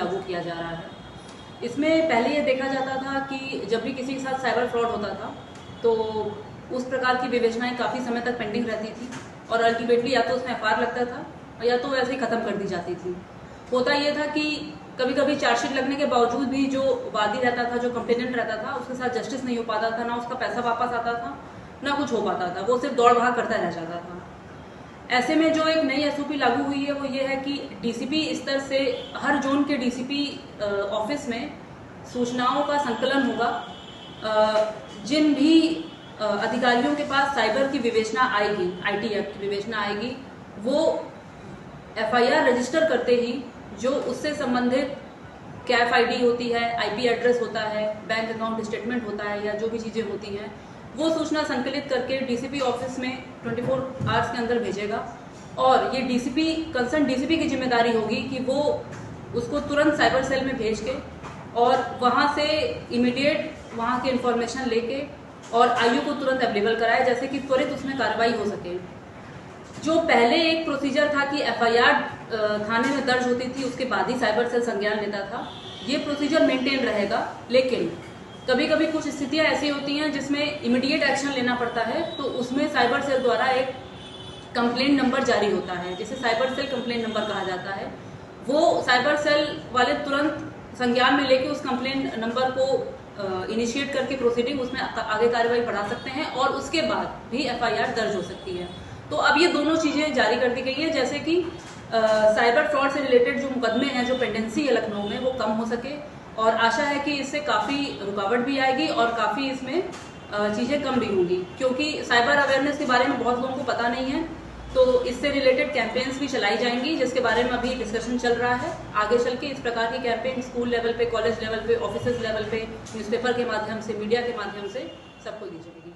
लागू किया जा रहा है। इसमें पहले ये देखा जाता था कि जब भी किसी के साथ साइबर फ्रॉड होता था तो उस प्रकार की विवेचनाएं काफ़ी समय तक पेंडिंग रहती थी और अल्टीमेटली या तो उसमें एफआईआर लगता था या तो ऐसे ही ख़त्म कर दी जाती थी। होता ये था कि कभी कभी चार्जशीट लगने के बावजूद भी जो वादी रहता था, जो कंप्लेनेंट रहता था, उसके साथ जस्टिस नहीं हो पाता था, ना उसका पैसा वापस आता था, ना कुछ हो पाता था, वो सिर्फ दौड़ भाग करता रह जाता था। ऐसे में जो एक नई एसओपी लागू हुई है वो ये है कि डीसीपी स्तर से हर जोन के डीसीपी ऑफिस में सूचनाओं का संकलन होगा। जिन भी अधिकारियों के पास साइबर की विवेचना आएगी, आईटी एक्ट की विवेचना आएगी, वो एफआईआर रजिस्टर करते ही जो उससे संबंधित कैफ आईडी होती है, आईपी एड्रेस होता है, बैंक अकाउंट स्टेटमेंट होता है या जो भी चीजें होती हैं, वो सूचना संकलित करके डीसीपी ऑफिस में 24 आवर्स के अंदर भेजेगा। और ये डीसीपी, कंसर्न डीसीपी की जिम्मेदारी होगी कि वो उसको तुरंत साइबर सेल में भेज के और वहां से इमीडिएट वहां की इंफॉर्मेशन लेके और आईओ को तुरंत अवेलेबल कराए, जैसे कि त्वरित उसमें कार्रवाई हो सके। जो पहले एक प्रोसीजर था कि एफआईआर थाने में दर्ज होती थी, उसके बाद ही साइबर सेल संज्ञान लेता था, ये प्रोसीजर मेंटेन रहेगा। लेकिन कभी कभी कुछ स्थितियां ऐसी होती हैं जिसमें इमीडिएट एक्शन लेना पड़ता है, तो उसमें साइबर सेल द्वारा एक कंप्लेंट नंबर जारी होता है, जिसे साइबर सेल कंप्लेंट नंबर कहा जाता है। वो साइबर सेल वाले तुरंत संज्ञान में लेके उस कंप्लेंट नंबर को इनिशिएट करके प्रोसीडिंग उसमें आगे कार्रवाई बढ़ा सकते हैं और उसके बाद भी एफआईआर दर्ज हो सकती है। तो अब ये दोनों चीजें जारी कर दी गई है, जैसे कि साइबर फ्रॉड से रिलेटेड जो मुकदमे हैं, जो पेंडेंसी है लखनऊ में, वो कम हो सके। और आशा है कि इससे काफी रुकावट भी आएगी और काफी इसमें चीजें कम भी होंगी, क्योंकि साइबर अवेयरनेस के बारे में बहुत लोगों को पता नहीं है। तो इससे रिलेटेड कैंपेन्स भी चलाई जाएंगी, जिसके बारे में अभी डिस्कशन चल रहा है। आगे चल के इस प्रकार की कैंपेन स्कूल लेवल पे, कॉलेज लेवल पे, ऑफिस लेवल पे, न्यूज़पेपर के माध्यम से, मीडिया के माध्यम से सबको दी जाएगी।